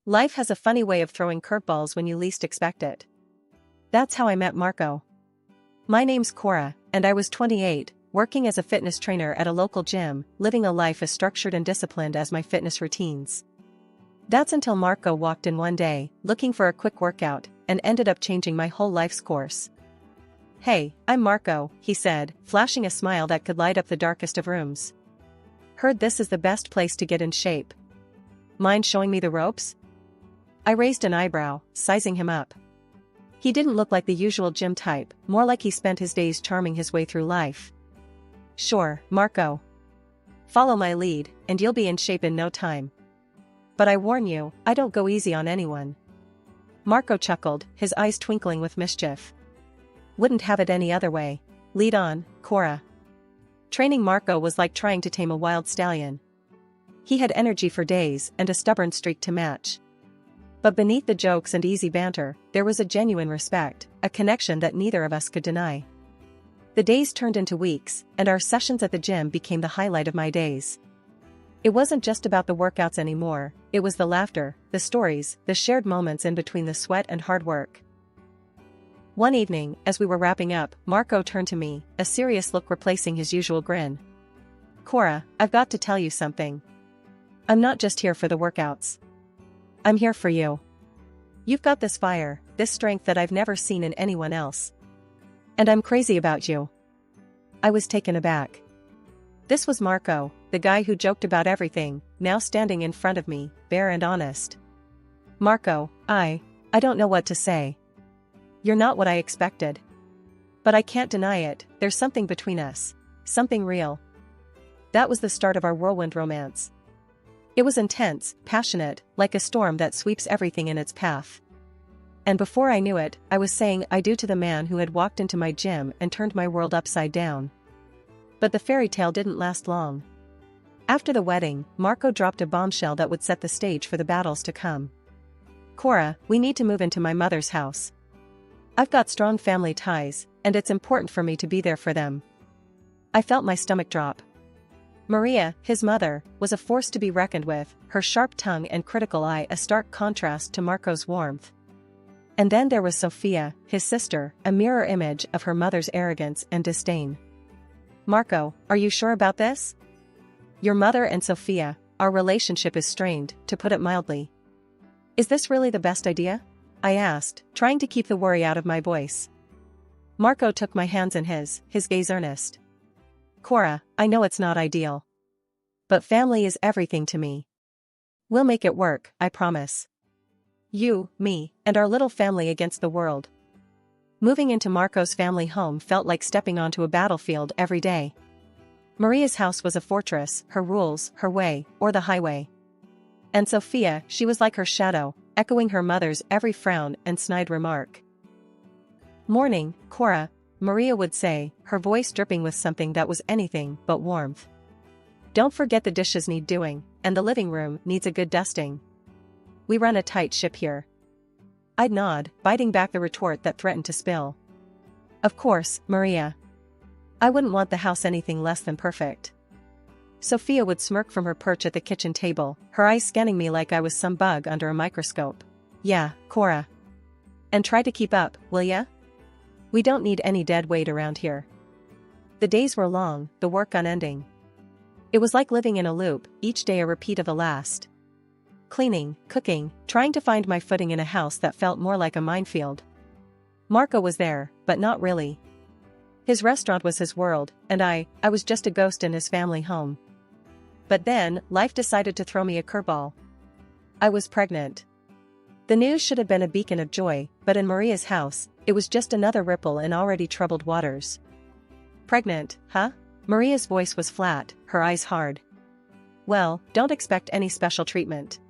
Life has a funny way of throwing curveballs when you least expect it. That's how I met Marco. My name's Cora, and I was 28, working as a fitness trainer at a local gym, living a life as structured and disciplined as my fitness routines. That's until Marco walked in one day, looking for a quick workout, and ended up changing my whole life's course. "Hey, I'm Marco," he said, flashing a smile that could light up the darkest of rooms. "Heard this is the best place to get in shape. Mind showing me the ropes?" I raised an eyebrow, sizing him up. He didn't look like the usual gym type, more like he spent his days charming his way through life. "Sure, Marco. Follow my lead, and you'll be in shape in no time. But I warn you, I don't go easy on anyone." Marco chuckled, his eyes twinkling with mischief. "Wouldn't have it any other way. Lead on, Cora." Training Marco was like trying to tame a wild stallion. He had energy for days and a stubborn streak to match. But beneath the jokes and easy banter, there was a genuine respect, a connection that neither of us could deny. The days turned into weeks, and our sessions at the gym became the highlight of my days. It wasn't just about the workouts anymore, it was the laughter, the stories, the shared moments in between the sweat and hard work. One evening, as we were wrapping up, Marco turned to me, a serious look replacing his usual grin. "Cora, I've got to tell you something. I'm not just here for the workouts. I'm here for you. You've got this fire, this strength that I've never seen in anyone else. And I'm crazy about you." I was taken aback. This was Marco, the guy who joked about everything, now standing in front of me, bare and honest. "Marco, I don't know what to say. You're not what I expected. But I can't deny it, there's something between us. Something real." That was the start of our whirlwind romance. It was intense, passionate, like a storm that sweeps everything in its path. And before I knew it, I was saying I do to the man who had walked into my gym and turned my world upside down. But the fairy tale didn't last long. After the wedding, Marco dropped a bombshell that would set the stage for the battles to come. "Cora, we need to move into my mother's house. I've got strong family ties, and it's important for me to be there for them." I felt my stomach drop. Maria, his mother, was a force to be reckoned with, her sharp tongue and critical eye a stark contrast to Marco's warmth. And then there was Sophia, his sister, a mirror image of her mother's arrogance and disdain. "Marco, are you sure about this? Your mother and Sophia, our relationship is strained, to put it mildly. Is this really the best idea?" I asked, trying to keep the worry out of my voice. Marco took my hands in his gaze earnest. "Cora, I know it's not ideal. But family is everything to me. We'll make it work, I promise. You, me, and our little family against the world." Moving into Marco's family home felt like stepping onto a battlefield every day. Maria's house was a fortress, her rules, her way, or the highway. And Sophia, she was like her shadow, echoing her mother's every frown and snide remark. "Morning, Cora," Maria would say, her voice dripping with something that was anything but warmth. "Don't forget the dishes need doing, and the living room needs a good dusting. We run a tight ship here." I'd nod, biting back the retort that threatened to spill. "Of course, Maria. I wouldn't want the house anything less than perfect." Sophia would smirk from her perch at the kitchen table, her eyes scanning me like I was some bug under a microscope. "Yeah, Cora. And try to keep up, will ya? We don't need any dead weight around here." The days were long, the work unending. It was like living in a loop, each day a repeat of the last. Cleaning, cooking, trying to find my footing in a house that felt more like a minefield. Marco was there, but not really. His restaurant was his world, and I was just a ghost in his family home. But then, life decided to throw me a curveball. I was pregnant. The news should have been a beacon of joy, but in Maria's house, it was just another ripple in already troubled waters. "Pregnant, huh?" Maria's voice was flat, her eyes hard. "Well, don't expect any special treatment.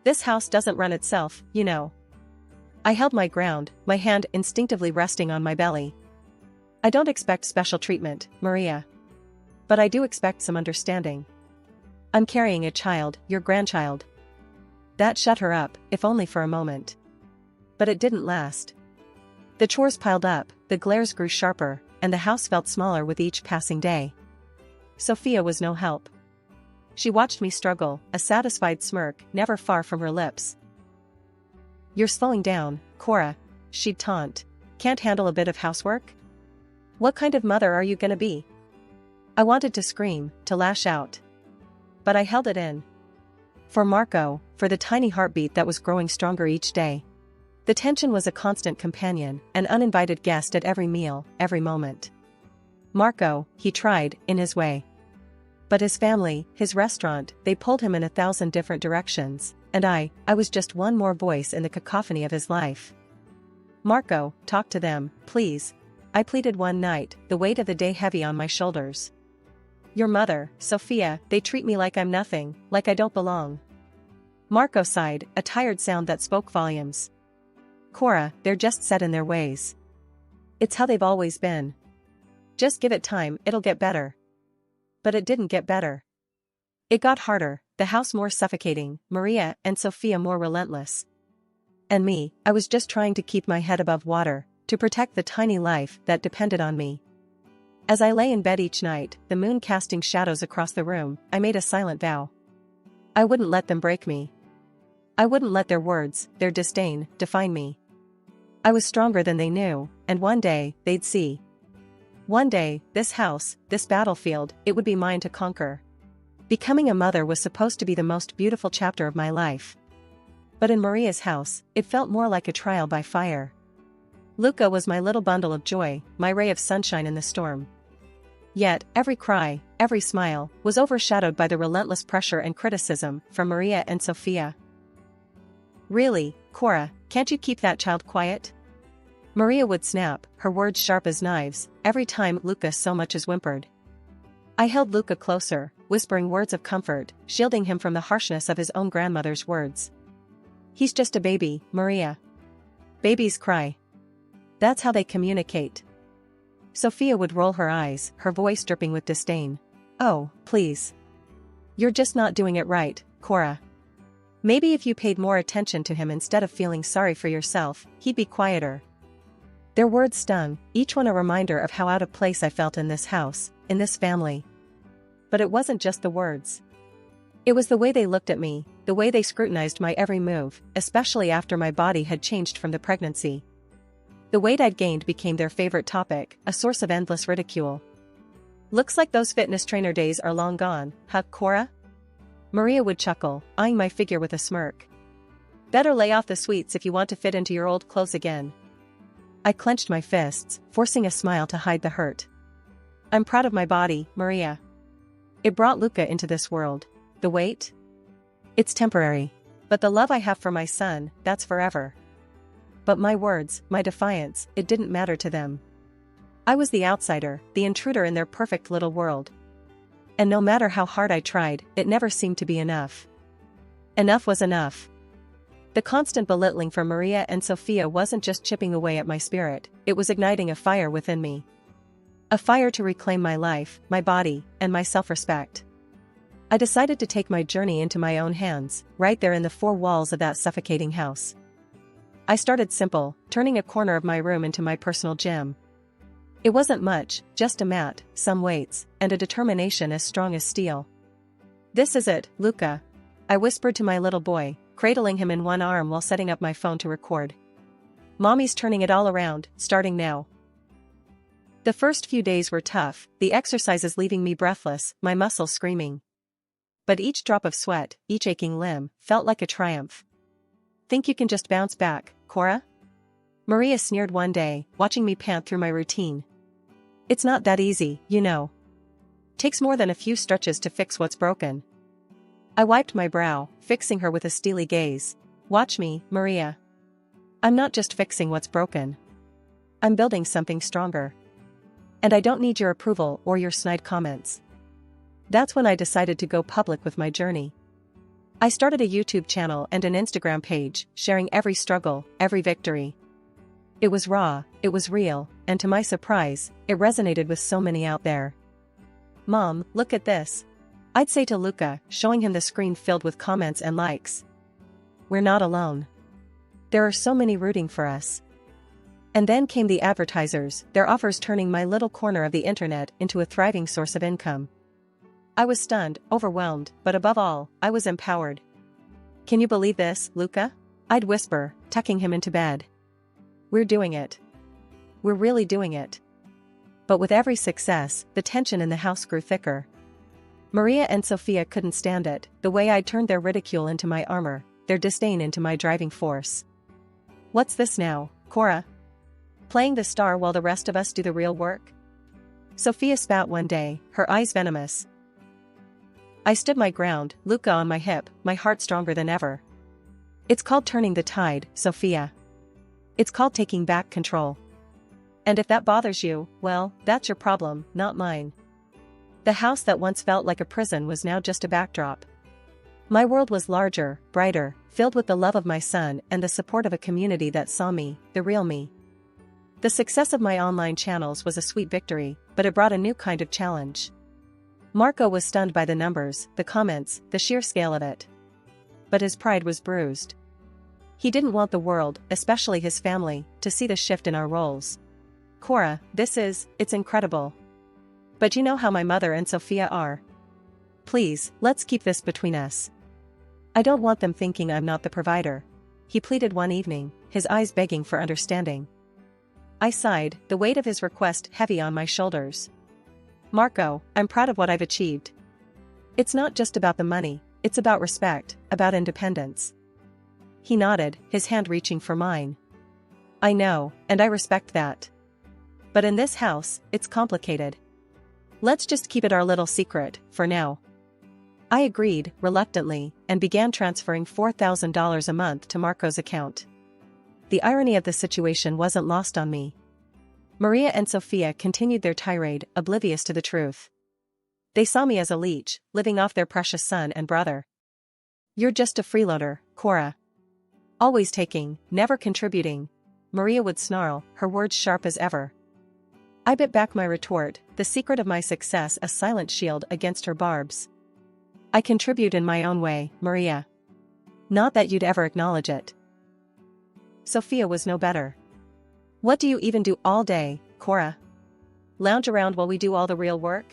This house doesn't run itself, you know." I held my ground, my hand instinctively resting on my belly. "I don't expect special treatment, Maria. But I do expect some understanding. I'm carrying a child, your grandchild." That shut her up, if only for a moment. But it didn't last. The chores piled up, the glares grew sharper, and the house felt smaller with each passing day. Sophia was no help. She watched me struggle, a satisfied smirk never far from her lips. "You're slowing down, Cora," she'd taunt. "Can't handle a bit of housework? What kind of mother are you gonna be?" I wanted to scream, to lash out. But I held it in. For Marco, for the tiny heartbeat that was growing stronger each day. The tension was a constant companion, an uninvited guest at every meal, every moment. Marco, he tried, in his way. But his family, his restaurant, they pulled him in 1,000 different directions, and I was just one more voice in the cacophony of his life. "Marco, talk to them, please," I pleaded one night, the weight of the day heavy on my shoulders. "Your mother, Sophia, they treat me like I'm nothing, like I don't belong." Marco sighed, a tired sound that spoke volumes. "Cora, they're just set in their ways. It's how they've always been. Just give it time, it'll get better." But it didn't get better. It got harder, the house more suffocating, Maria and Sophia more relentless. And me, I was just trying to keep my head above water, to protect the tiny life that depended on me. As I lay in bed each night, the moon casting shadows across the room, I made a silent vow. I wouldn't let them break me. I wouldn't let their words, their disdain, define me. I was stronger than they knew, and one day, they'd see. One day, this house, this battlefield, it would be mine to conquer. Becoming a mother was supposed to be the most beautiful chapter of my life. But in Maria's house, it felt more like a trial by fire. Luca was my little bundle of joy, my ray of sunshine in the storm. Yet, every cry, every smile, was overshadowed by the relentless pressure and criticism from Maria and Sophia. "Really, Cora, can't you keep that child quiet?" Maria would snap, her words sharp as knives, every time Luca so much as whimpered. I held Luca closer, whispering words of comfort, shielding him from the harshness of his own grandmother's words. "He's just a baby, Maria. Babies cry. That's how they communicate." Sophia would roll her eyes, her voice dripping with disdain. "Oh, please. You're just not doing it right, Cora. Maybe if you paid more attention to him instead of feeling sorry for yourself, he'd be quieter." Their words stung, each one a reminder of how out of place I felt in this house, in this family. But it wasn't just the words. It was the way they looked at me, the way they scrutinized my every move, especially after my body had changed from the pregnancy. The weight I'd gained became their favorite topic, a source of endless ridicule. "Looks like those fitness trainer days are long gone, huh, Cora?" Maria would chuckle, eyeing my figure with a smirk. "Better lay off the sweets if you want to fit into your old clothes again." I clenched my fists, forcing a smile to hide the hurt. "I'm proud of my body, Maria. It brought Luca into this world. The weight? It's temporary. But the love I have for my son, that's forever." But my words, my defiance, it didn't matter to them. I was the outsider, the intruder in their perfect little world. And no matter how hard I tried, it never seemed to be enough. Enough was enough. The constant belittling from Maria and Sophia wasn't just chipping away at my spirit, it was igniting a fire within me. A fire to reclaim my life, my body, and my self-respect. I decided to take my journey into my own hands, right there in the four walls of that suffocating house. I started simple, turning a corner of my room into my personal gym. It wasn't much, just a mat, some weights, and a determination as strong as steel. "This is it, Luca," I whispered to my little boy, cradling him in one arm while setting up my phone to record. "Mommy's turning it all around, starting now." The first few days were tough, the exercises leaving me breathless, my muscles screaming. But each drop of sweat, each aching limb, felt like a triumph. "Think you can just bounce back, Cora?" Maria sneered one day, watching me pant through my routine. "It's not that easy, you know. Takes more than a few stretches to fix what's broken." I wiped my brow, fixing her with a steely gaze. "Watch me, Maria. I'm not just fixing what's broken. I'm building something stronger. And I don't need your approval or your snide comments." That's when I decided to go public with my journey. I started a YouTube channel and an Instagram page, sharing every struggle, every victory. It was raw, it was real, and to my surprise, it resonated with so many out there. "Mom, look at this," I'd say to Luca, showing him the screen filled with comments and likes. "We're not alone. There are so many rooting for us." And then came the advertisers, their offers turning my little corner of the internet into a thriving source of income. I was stunned, overwhelmed, but above all, I was empowered. "Can you believe this, Luca?" I'd whisper, tucking him into bed. We're doing it. We're really doing it. But with every success, the tension in the house grew thicker. Maria and Sophia couldn't stand it, the way I'd turned their ridicule into my armor, their disdain into my driving force. What's this now, Cora? Playing the star while the rest of us do the real work? Sophia spat one day, her eyes venomous. I stood my ground, Luca on my hip, my heart stronger than ever. It's called turning the tide, Sophia. It's called taking back control. And if that bothers you, well, that's your problem, not mine. The house that once felt like a prison was now just a backdrop. My world was larger, brighter, filled with the love of my son and the support of a community that saw me, the real me. The success of my online channels was a sweet victory, but it brought a new kind of challenge. Marco was stunned by the numbers, the comments, the sheer scale of it. But his pride was bruised. He didn't want the world, especially his family, to see the shift in our roles. Cora, it's incredible. But you know how my mother and Sophia are. Please, let's keep this between us. I don't want them thinking I'm not the provider, he pleaded one evening, his eyes begging for understanding. I sighed, the weight of his request heavy on my shoulders. Marco, I'm proud of what I've achieved. It's not just about the money, it's about respect, about independence. He nodded, his hand reaching for mine. I know, and I respect that. But in this house, it's complicated. Let's just keep it our little secret, for now. I agreed, reluctantly, and began transferring $4,000 a month to Marco's account. The irony of the situation wasn't lost on me. Maria and Sophia continued their tirade, oblivious to the truth. They saw me as a leech, living off their precious son and brother. You're just a freeloader, Cora. Always taking, never contributing, Maria would snarl, her words sharp as ever. I bit back my retort, the secret of my success a silent shield against her barbs. I contribute in my own way, Maria. Not that you'd ever acknowledge it. Sophia was no better. What do you even do all day, Cora? Lounge around while we do all the real work?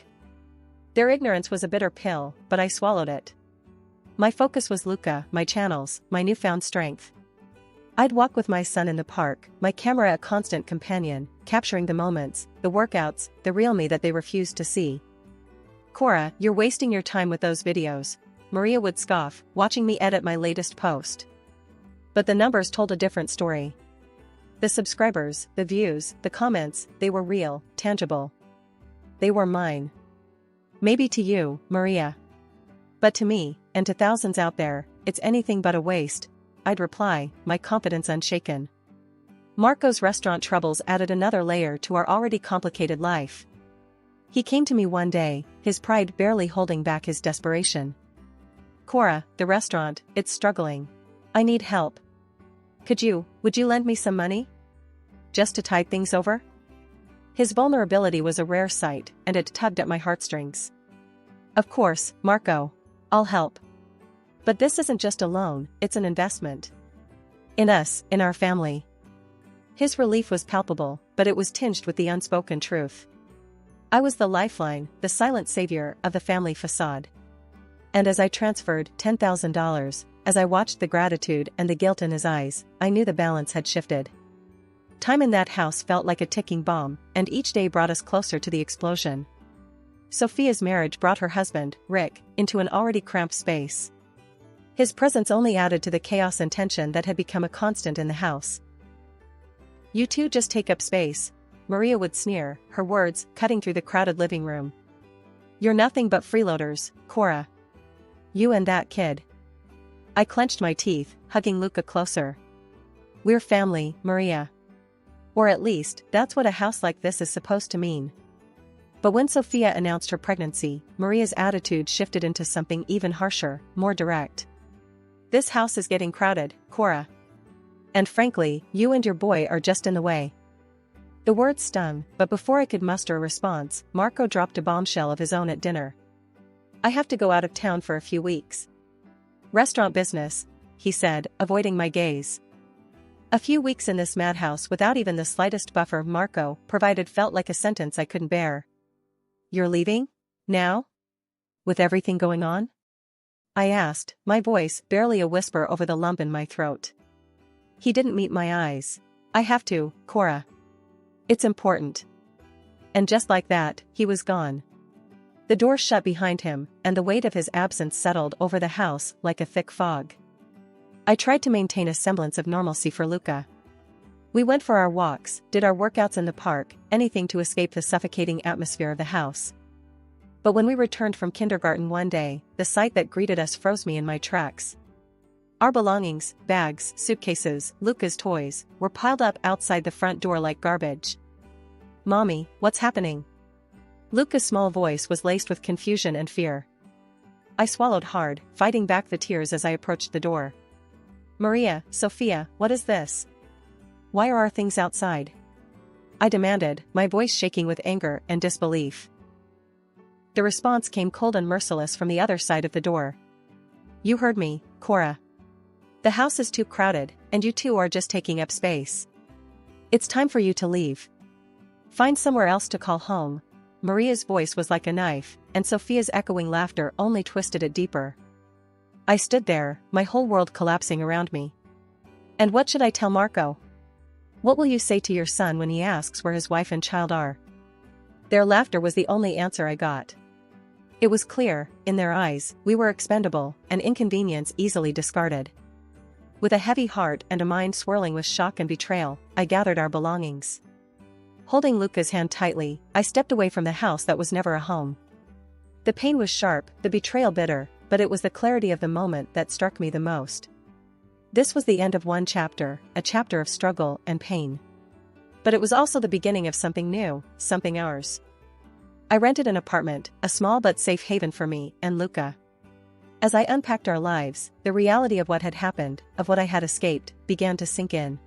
Their ignorance was a bitter pill, but I swallowed it. My focus was Luca, my channels, my newfound strength. I'd walk with my son in the park, my camera a constant companion, capturing the moments, the workouts, the real me that they refused to see. Cora, you're wasting your time with those videos, Maria would scoff, watching me edit my latest post. But the numbers told a different story. The subscribers, the views, the comments, they were real, tangible. They were mine. Maybe to you, Maria. But to me, and to thousands out there, it's anything but a waste, I'd reply, my confidence unshaken. Marco's restaurant troubles added another layer to our already complicated life. He came to me one day, his pride barely holding back his desperation. Cora, the restaurant, it's struggling. I need help. Would you lend me some money? Just to tide things over? His vulnerability was a rare sight, and it tugged at my heartstrings. Of course, Marco. I'll help. But this isn't just a loan, it's an investment. In us, in our family. His relief was palpable, but it was tinged with the unspoken truth. I was the lifeline, the silent savior of the family facade. And as I transferred $10,000, as I watched the gratitude and the guilt in his eyes, I knew the balance had shifted. Time in that house felt like a ticking bomb, and each day brought us closer to the explosion. Sophia's marriage brought her husband, Rick, into an already cramped space. His presence only added to the chaos and tension that had become a constant in the house. You two just take up space, Maria would sneer, her words cutting through the crowded living room. You're nothing but freeloaders, Cora. You and that kid. I clenched my teeth, hugging Luca closer. We're family, Maria. Or at least, that's what a house like this is supposed to mean. But when Sophia announced her pregnancy, Maria's attitude shifted into something even harsher, more direct. This house is getting crowded, Cora. And frankly, you and your boy are just in the way. The words stung, but before I could muster a response, Marco dropped a bombshell of his own at dinner. I have to go out of town for a few weeks. Restaurant business, he said, avoiding my gaze. A few weeks in this madhouse without even the slightest buffer Marco provided felt like a sentence I couldn't bear. You're leaving? Now? With everything going on? I asked, my voice barely a whisper over the lump in my throat. He didn't meet my eyes. I have to, Cora. It's important. And just like that, he was gone. The door shut behind him, and the weight of his absence settled over the house like a thick fog. I tried to maintain a semblance of normalcy for Luca. We went for our walks, did our workouts in the park, anything to escape the suffocating atmosphere of the house. But when we returned from kindergarten one day, the sight that greeted us froze me in my tracks. Our belongings, bags, suitcases, Luca's toys, were piled up outside the front door like garbage. "Mommy, what's happening?" Luca's small voice was laced with confusion and fear. I swallowed hard, fighting back the tears as I approached the door. "Maria, Sophia, what is this? Why are our things outside?" I demanded, my voice shaking with anger and disbelief. The response came cold and merciless from the other side of the door. "You heard me, Cora. The house is too crowded, and you two are just taking up space. It's time for you to leave. Find somewhere else to call home." Maria's voice was like a knife, and Sophia's echoing laughter only twisted it deeper. I stood there, my whole world collapsing around me. And what should I tell Marco? What will you say to your son when he asks where his wife and child are? Their laughter was the only answer I got. It was clear, in their eyes, we were expendable, an inconvenience easily discarded. With a heavy heart and a mind swirling with shock and betrayal, I gathered our belongings. Holding Luca's hand tightly, I stepped away from the house that was never a home. The pain was sharp, the betrayal bitter, but it was the clarity of the moment that struck me the most. This was the end of one chapter, a chapter of struggle and pain. But it was also the beginning of something new, something ours. I rented an apartment, a small but safe haven for me and Luca. As I unpacked our lives, the reality of what had happened, of what I had escaped, began to sink in.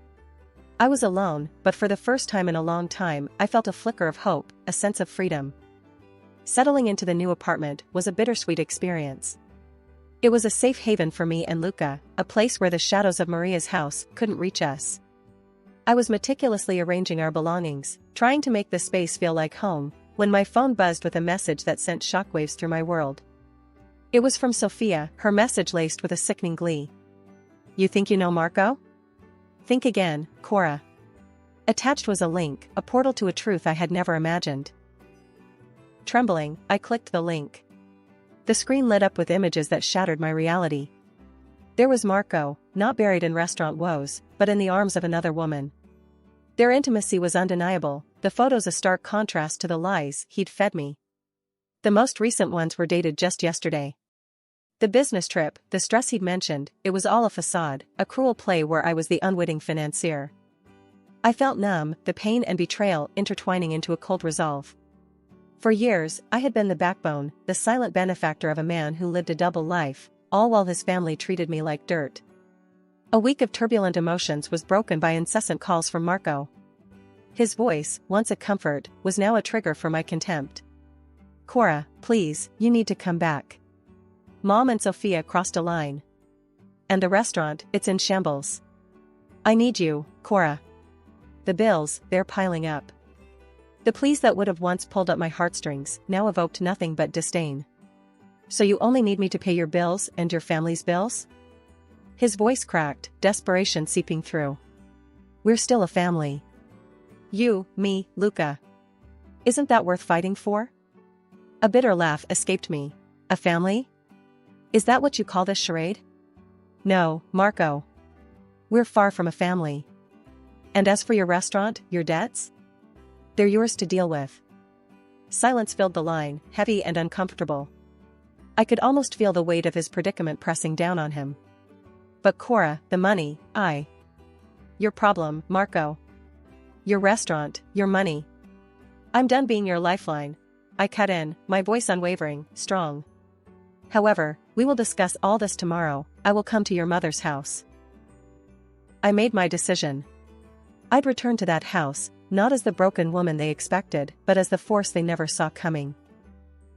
I was alone, but for the first time in a long time, I felt a flicker of hope, a sense of freedom. Settling into the new apartment was a bittersweet experience. It was a safe haven for me and Luca, a place where the shadows of Maria's house couldn't reach us. I was meticulously arranging our belongings, trying to make the space feel like home, when my phone buzzed with a message that sent shockwaves through my world. It was from Sophia, her message laced with a sickening glee. "You think you know Marco? Think again, Cora." Attached was a link, a portal to a truth I had never imagined. Trembling, I clicked the link. The screen lit up with images that shattered my reality. There was Marco, not buried in restaurant woes, but in the arms of another woman. Their intimacy was undeniable, the photos a stark contrast to the lies he'd fed me. The most recent ones were dated just yesterday. The business trip, the stress he'd mentioned, it was all a facade, a cruel play where I was the unwitting financier. I felt numb, the pain and betrayal intertwining into a cold resolve. For years, I had been the backbone, the silent benefactor of a man who lived a double life, all while his family treated me like dirt. A week of turbulent emotions was broken by incessant calls from Marco. His voice, once a comfort, was now a trigger for my contempt. "Cora, please, you need to come back. Mom and Sophia crossed a line. And the restaurant, it's in shambles. I need you, Cora. The bills, they're piling up." The pleas that would have once pulled at my heartstrings, now evoked nothing but disdain. "So you only need me to pay your bills and your family's bills?" His voice cracked, desperation seeping through. "We're still a family. You, me, Luca. Isn't that worth fighting for?" A bitter laugh escaped me. "A family? Is that what you call this charade?" "No, Marco. We're far from a family. And as for your restaurant, your debts? They're yours to deal with." Silence filled the line, heavy and uncomfortable. I could almost feel the weight of his predicament pressing down on him. "But Cora, the money, Your problem, Marco. Your restaurant, your money. I'm done being your lifeline." I cut in, my voice unwavering, strong. "However, we will discuss all this tomorrow. I will come to your mother's house." I made my decision. I'd return to that house, not as the broken woman they expected, but as the force they never saw coming.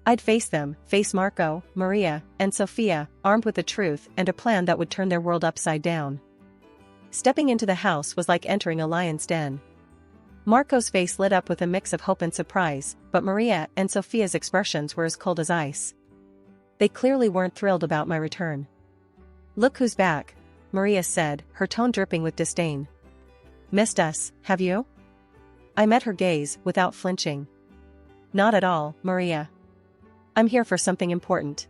I'd face them, face Marco, Maria, and Sophia, armed with the truth and a plan that would turn their world upside down. Stepping into the house was like entering a lion's den. Marco's face lit up with a mix of hope and surprise, but Maria and Sophia's expressions were as cold as ice. They clearly weren't thrilled about my return. "Look who's back." Maria said, her tone dripping with disdain. Missed us, have you? I met her gaze, without flinching. Not at all, Maria. I'm here for something important.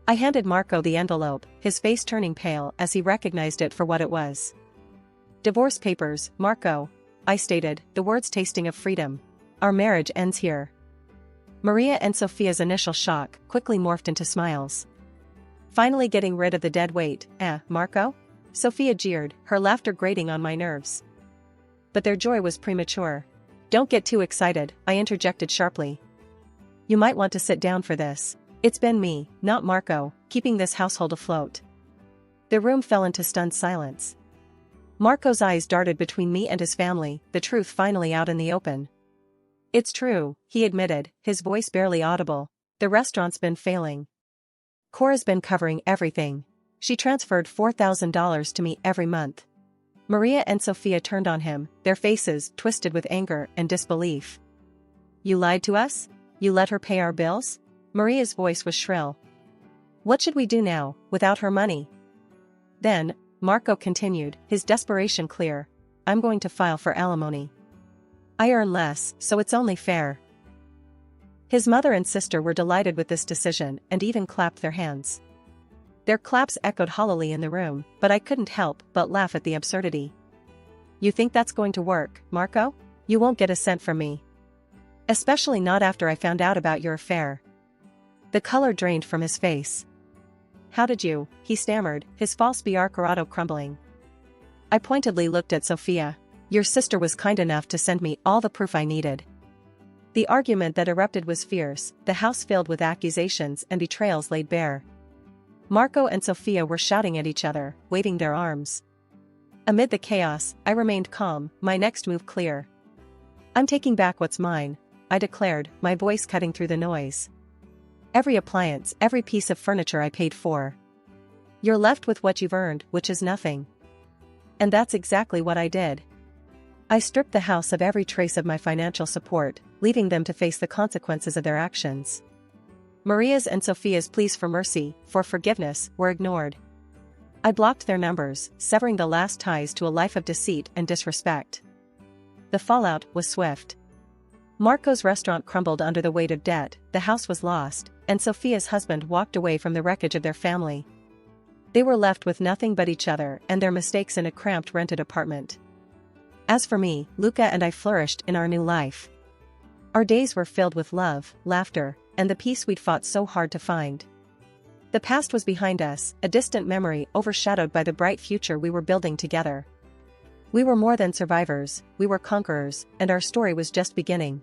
I handed Marco the envelope, his face turning pale as he recognized it for what it was. Divorce papers, Marco, I stated, the words tasting of freedom. Our marriage ends here. Maria and Sophia's initial shock quickly morphed into smiles. Finally getting rid of the dead weight, Marco? Sophia jeered, her laughter grating on my nerves. But their joy was premature. Don't get too excited, I interjected sharply. You might want to sit down for this. It's been me, not Marco, keeping this household afloat. The room fell into stunned silence. Marco's eyes darted between me and his family, the truth finally out in the open. It's true, he admitted, his voice barely audible. The restaurant's been failing. Cora's been covering everything. She transferred $4,000 to me every month. Maria and Sophia turned on him, their faces twisted with anger and disbelief. You lied to us? You let her pay our bills? Maria's voice was shrill. What should we do now, without her money? Then, Marco continued, his desperation clear. I'm going to file for alimony. I earn less, so it's only fair. His mother and sister were delighted with this decision and even clapped their hands. Their claps echoed hollowly in the room, but I couldn't help but laugh at the absurdity. You think that's going to work, Marco? You won't get a cent from me. Especially not after I found out about your affair. The color drained from his face. How did you? He stammered, his false fiancado crumbling. I pointedly looked at Sophia. Your sister was kind enough to send me all the proof I needed. The argument that erupted was fierce, the house filled with accusations and betrayals laid bare. Marco and Sophia were shouting at each other, waving their arms. Amid the chaos, I remained calm, my next move clear. I'm taking back what's mine, I declared, my voice cutting through the noise. Every appliance, every piece of furniture I paid for. You're left with what you've earned, which is nothing. And that's exactly what I did. I stripped the house of every trace of my financial support, leaving them to face the consequences of their actions. Maria's and Sophia's pleas for mercy, for forgiveness, were ignored. I blocked their numbers, severing the last ties to a life of deceit and disrespect. The fallout was swift. Marco's restaurant crumbled under the weight of debt, the house was lost, and Sophia's husband walked away from the wreckage of their family. They were left with nothing but each other and their mistakes in a cramped rented apartment. As for me, Luca and I flourished in our new life. Our days were filled with love, laughter, and the peace we'd fought so hard to find. The past was behind us, a distant memory overshadowed by the bright future we were building together. We were more than survivors, we were conquerors, and our story was just beginning.